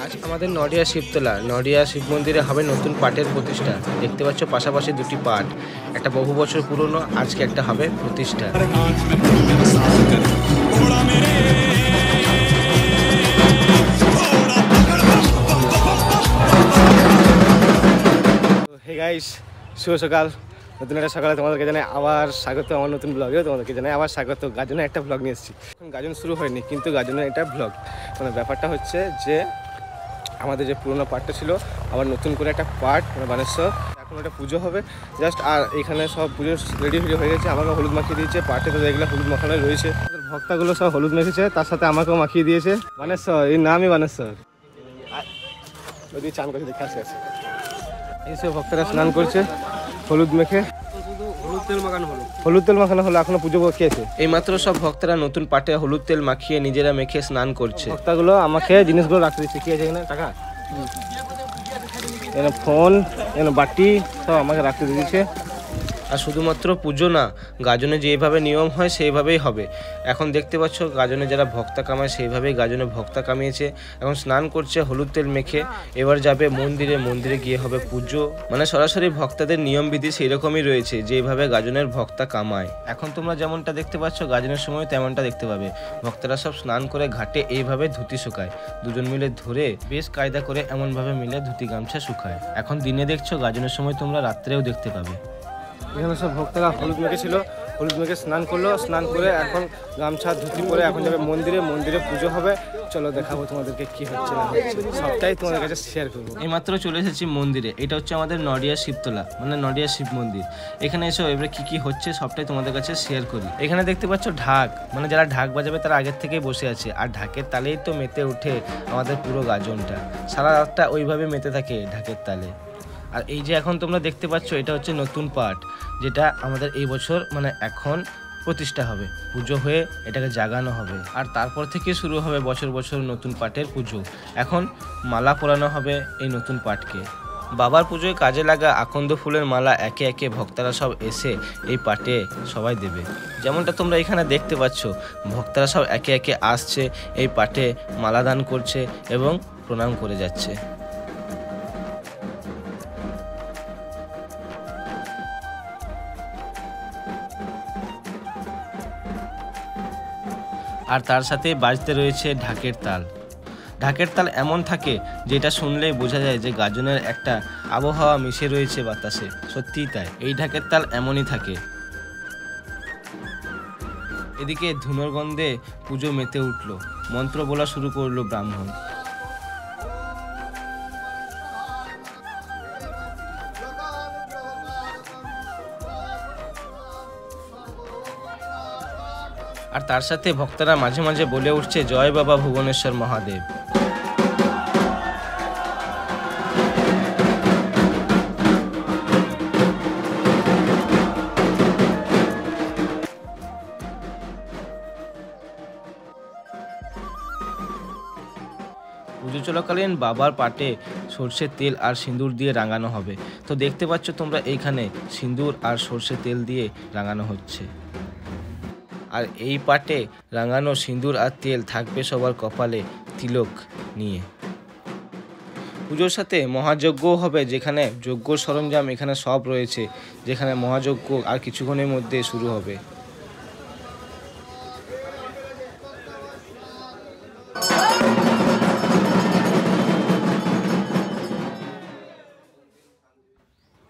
আজ আমাদের নডিয়া শিবতলা নডিয়া শিব মন্দিরে হবে নতুন পাটের প্রতিষ্ঠা। দেখতে পাচ্ছ পাশাপাশি দুটি পাট, একটা বহু বছর পুরনো, আজকে একটা হবে প্রতিষ্ঠা। হে গাইস, শুভ সকাল। নতুন একটা সকালে তোমাদেরকে জানাই আবার স্বাগত। আমার নতুন ব্লগেও তোমাদেরকে জানাই আবার স্বাগত। গাজনে একটা ব্লগ নিয়ে এসেছি। এখন গাজন শুরু হয়নি, কিন্তু গাজনের একটা ব্লগ। মানে ব্যাপারটা হচ্ছে যে আমাদের যে পুরোনো পাটটা ছিল আবার নতুন করে একটা পাট মানে বানেশ্বর, এখন একটা পুজো হবে জাস্ট। আর এখানে সব পুজো রেডি হয়ে গেছে। আমাকে হলুদ মাখিয়ে দিয়েছে, পাটে তো এগুলো হলুদ মাখানো রয়েছে। ভক্তগুলো সব হলুদ মেখেছে, তার সাথে আমাকেও মাখিয়ে দিয়েছে। বানেশ্বর, এর নামই বানেশ্বর। ওইদিকে চান করছে, দেখে আসে এইসব ভক্তরা স্নান করছে হলুদ মেখে। হলুদ তেল মাখানো হলো, এখনো পুজো বাকি আছে। এইমাত্র সব ভক্তরা নতুন পাটে হলুদ তেল মাখিয়ে নিজেরা মেখে স্নান করছে। ভক্তগুলো আমাকে জিনিসগুলো রাখতে দিচ্ছে। কি আছে এখানে? টাকা, এখানে ফোন, এখানে বাটি, সব আমাকে রাখতে দিয়েছে। আর শুধুমাত্র পুজো না, গাজনে যেভাবে নিয়ম হয় সেইভাবেই হবে। এখন দেখতে পাচ্ছ গাজনে যারা ভক্তা কামায় সেইভাবেই গাজনে ভক্তা কামিয়েছে। এখন স্নান করছে হলুদ তেল মেখে, এবার যাবে মন্দিরে, মন্দিরে গিয়ে হবে পুজো। মানে সরাসরি ভক্তদের নিয়মবিধি সেই রকমই রয়েছে যেভাবে গাজনের ভক্তা কামায়। এখন তোমরা যেমনটা দেখতে পাচ্ছ গাজনের সময় তেমনটা দেখতে পাবে। ভক্তরা সব স্নান করে ঘাটে এইভাবে ধুতি শুকায়, দুজন মিলে ধরে বেশ কায়দা করে এমনভাবে মিলে ধুতি গামছা শুকায়। এখন দিনে দেখছো, গাজনের সময় তোমরা রাত্রেও দেখতে পাবে। এখানে সব ভক্তরা হলুদ মেখেছিল, হলুদ মেখে স্নান করলো, স্নান করে এখন গামছা ধুতি পরে এখন যাবে মন্দিরে, মন্দিরে পুজো হবে। চলো দেখাবো তোমাদেরকে কি হচ্ছে না হচ্ছে, সবটাই তোমাদের কাছে শেয়ার করবো। এইমাত্র চলে এসেছি মন্দিরে। এটা হচ্ছে আমাদের নডিয়া শিবতলা মানে নডিয়া শিব মন্দির। এখানে এসে এবারে কি হচ্ছে সবটাই তোমাদের কাছে শেয়ার করি। এখানে দেখতে পাচ্ছ ঢাক, মানে যারা ঢাক বাজাবে তারা আগের থেকেই বসে আছে। আর ঢাকের তালেই তো মেতে ওঠে আমাদের পুরো গাজনটা, সারা রাতটা ওইভাবে মেতে থাকে ঢাকের তালে। আর এই যে এখন তোমরা দেখতে পাচ্ছ এটা হচ্ছে নতুন পাট, যেটা আমাদের এই বছর মানে এখন প্রতিষ্ঠা হবে। পুজো হয়ে এটাকে জাগানো হবে, আর তারপর থেকে শুরু হবে বছর বছর নতুন পাটের পুজো। এখন মালা পরানো হবে এই নতুন পাটকে। বাবার পুজোয় কাজে লাগা আকন্দ ফুলের মালা একে একে ভক্তরা সব এসে এই পাটে সবাই দেবে। যেমনটা তোমরা এখানে দেখতে পাচ্ছ, ভক্তরা সব একে একে আসছে, এই পাটে মালা দান করছে এবং প্রণাম করে যাচ্ছে। আর তার সাথে বাজতে রয়েছে ঢাকের তাল। ঢাকের তাল এমন থাকে যেটা শুনলেই বোঝা যায় যে গাজনের একটা আবহাওয়া মিশে রয়েছে বাতাসে। সত্যিই তাই, এই ঢাকের তাল এমনই থাকে। এদিকে ধুনোর গন্ধে পুজো মেতে উঠলো, মন্ত্র বলা শুরু করলো ব্রাহ্মণ। আর তার সাথে ভক্তরা মাঝে মাঝে বলে উঠছে জয় বাবা ভুবনেশ্বর মহাদেব। পুজো চলাকালীন বাবার পাটে সর্ষের তেল আর সিঁদুর দিয়ে রাঙানো হবে। তো দেখতে পাচ্ছ তোমরা এইখানে সিঁদুর আর সর্ষের তেল দিয়ে রাঙানো হচ্ছে। আর এই পাটে রাঙানো সিঁদুর আর তেল থাকবে সবার কপালে তিলক নিয়ে। পুজোর সাথে মহাযজ্ঞও হবে, যেখানে যজ্ঞ সরঞ্জাম এখানে সব রয়েছে, যেখানে মহাযজ্ঞ আর কিছুক্ষণের মধ্যে শুরু হবে।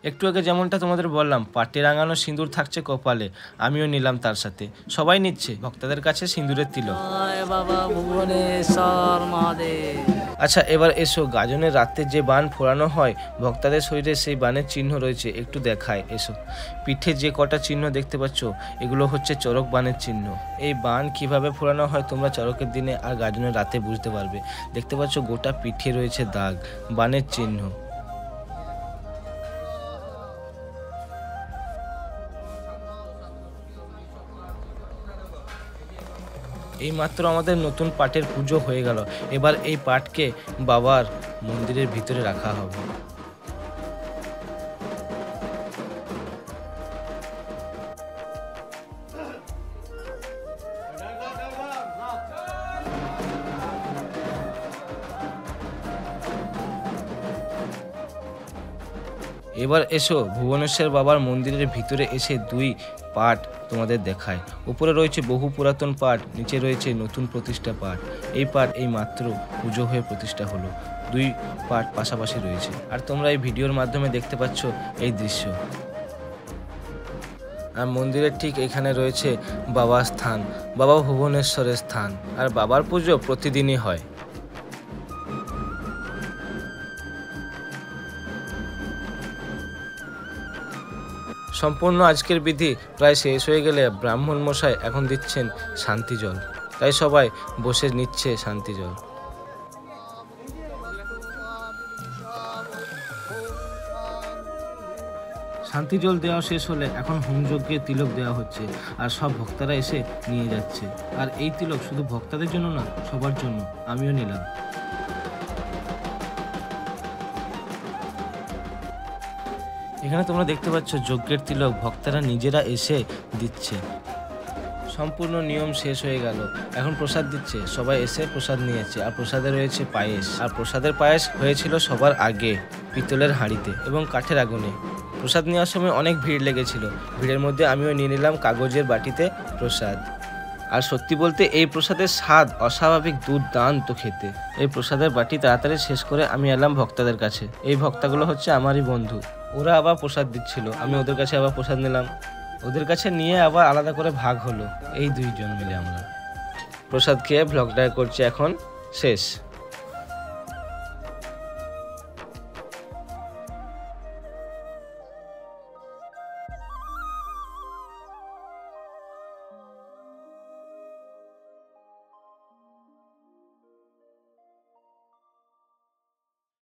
একটু আগে যেমনটা তোমাদের বললাম, পাটে রাঙানো সিঁদুর থাকছে কপালে, আমিও নিলাম তার সাথে। সবাই নিচ্ছে ভক্তদের কাছে সিঁদুরের তিলক। আচ্ছা, এবার এসো গাজনের রাতে যে বান ফোড়ানো হয় ভক্তদের শরীরে, সেই বানের চিহ্ন রয়েছে, একটু দেখায় এসো। পিঠে যে কটা চিহ্ন দেখতে পাচ্ছ এগুলো হচ্ছে চরক বানের চিহ্ন। এই বান কিভাবে ফোড়ানো হয় তোমরা চরকের দিনে আর গাজনের রাতে বুঝতে পারবে। দেখতে পাচ্ছ গোটা পিঠে রয়েছে দাগ, বানের চিহ্ন। এইমাত্র আমাদের নতুন পাটের পুজো হয়ে গেল। এবার এই পাটকে বাবার মন্দিরের ভিতরে রাখা হবে। এবার এসো ভুবনেশ্বর বাবার মন্দিরের ভিতরে এসে দুই পাট তোমাদের দেখায়। উপরে রয়েছে বহু পুরাতন পাট, নিচে রয়েছে নতুন প্রতিষ্ঠা পাট। এই পাট এই মাত্র পুজো হয়ে প্রতিষ্ঠা হলো, দুই পাট পাশাপাশি রয়েছে। আর তোমরা এই ভিডিওর মাধ্যমে দেখতে পাচ্ছ এই দৃশ্য। আর মন্দিরের ঠিক এখানে রয়েছে বাবার স্থান, বাবা ভুবনেশ্বরের স্থান। আর বাবার পুজো প্রতিদিনই হয়। সম্পূর্ণ আজকের বিধি প্রায় শেষ হয়ে গেলে ব্রাহ্মণ মশাই এখন দিচ্ছেন শান্তি জল, তাই সবাই বসে নিচ্ছে শান্তি জল। শান্তি জল দেওয়া শেষ হলে এখন হোমযজ্ঞে তিলক দেওয়া হচ্ছে, আর সব ভক্তরা এসে নিয়ে যাচ্ছে। আর এই তিলক শুধু ভক্তদের জন্য না, সবার জন্য, আমিও নিলাম। এখানে তোমরা দেখতে পাচ্ছ যজ্ঞের তিলক ভক্তরা নিজেরা এসে দিচ্ছে। সম্পূর্ণ নিয়ম শেষ হয়ে গেল, এখন প্রসাদ দিচ্ছে, সবাই এসে প্রসাদ নিয়েছে। আর প্রসাদে রয়েছে পায়েস, আর প্রসাদের পায়েস হয়েছিল সবার আগে পিতলের হাঁড়িতে এবং কাঠের আগুনে। প্রসাদ নেওয়ার সময় অনেক ভিড় লেগেছিল, ভিড়ের মধ্যে আমিও নিয়ে নিলাম কাগজের বাটিতে প্রসাদ। আর সত্যি বলতে এই প্রসাদের স্বাদ অস্বাভাবিক দুর্দান্ত খেতে। এই প্রসাদের বাটি তাড়াতাড়ি শেষ করে আমি এলাম ভক্তদের কাছে। এই ভক্তগুলো হচ্ছে আমারই বন্ধু, ওরা আবার প্রসাদ দিচ্ছিল, আমি ওদের কাছে আবার প্রসাদ নিলাম, ওদের কাছে নিয়ে আবার আলাদা করে ভাগ হলো। এই দুইজন মিলে আমরা প্রসাদ খেয়ে ব্লগটা করছি এখন শেষ।